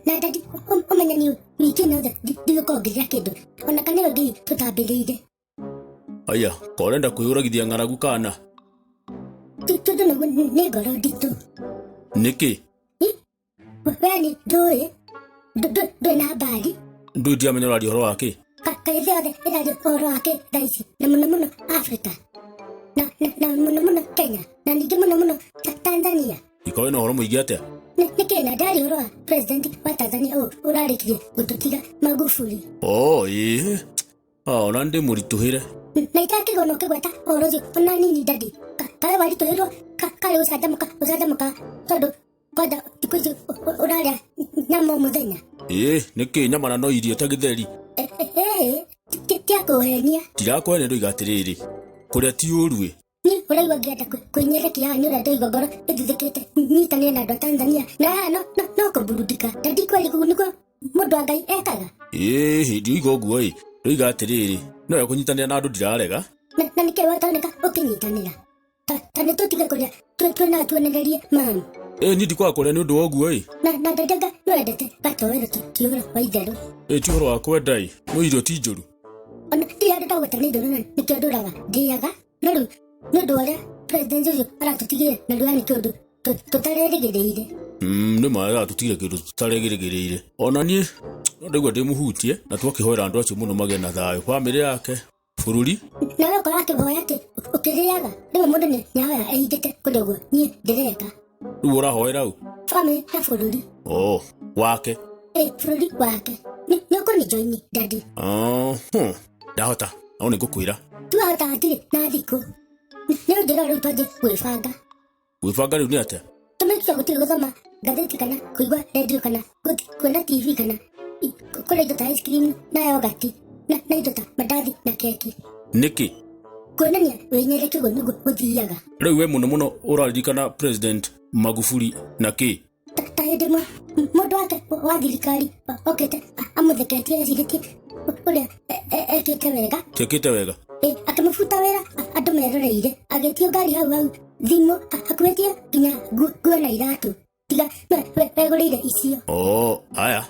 Na dadi omenya ni wiki no ndiko ngiria kindu ona kanero ngi tutambirire aya korenda kuyuragithia ng'aragu kana tudo no ne goro ditu niki wani doe do na bali ndu dia menya radio horo wake kaithe othe radio horo wake daisi na muno Africa na muno Kenya na ningĩ muno Tanzania ikowe no horo muigi atia niki na dari horo president wa Tanzania urarikirie gututiga Magufuli ona ndi murituhire na itakigono kigweta orojo ona nini dadi kale wali tuhiro kale usajamuka todo kwada tikuzi uraria nyama muthenya niki nyama na no irio ta githeri tiakuhenia tirakwene ndu igatiriri kuria ti urue ni uraigwa ngienda kwenyerekia ni urenda igogoro ithithikite nyitane na andu Tanzania na no kuburudika dadi kweli kuniko mundu angai ekaga hindi igoguo ndu igatiriri no yakunyitanira na andu ndirarega na niki watoneka ukinyitanira tane tutiga kuria twena tuonererie mamu ni ndikwa kuria ni undu woguo na ndaga nwendete gatowero tioro wa itheru ti horo wa kwenda no irio ti njuru ona tiara ndagweta ni nduru nikio nduraga ndiaga no ndu waria president uyu aratutigire na ndurani kindu tutarerigiriire ni maga tutigire kindu tutaregiriire ona nie ndigwa ndimuhutie na twakihoera andu acio muno mage na thayo family yake bururi na we kora kiboya ati ukiriaga niwe mundu ni nyawe aidite kudogo nie ndireka riu urahoera u family ya bururi wake bururi wake nyoko ni joini dadi ndahota no nigukwira tuhota atire na thiku niyo ndira rutwaje gwibanga riu ni atia tumekisha gutiri guthoma gatheti kana kuigwa radio kana kuona TV kana kula indo ta ice cream na yogurt na indo ta mandathi na keki niki kuonania wenyereke gunugu guthiaga riu we muno uraririkana president Magufuli na ki ta edema mundu wake wa thirikari okete amutheketie eciritie uria ekite wega akimubuta wira andu meroreire agitio ngari hau thimu akuetie nginya nguo na iratu tiga wegurire icio aya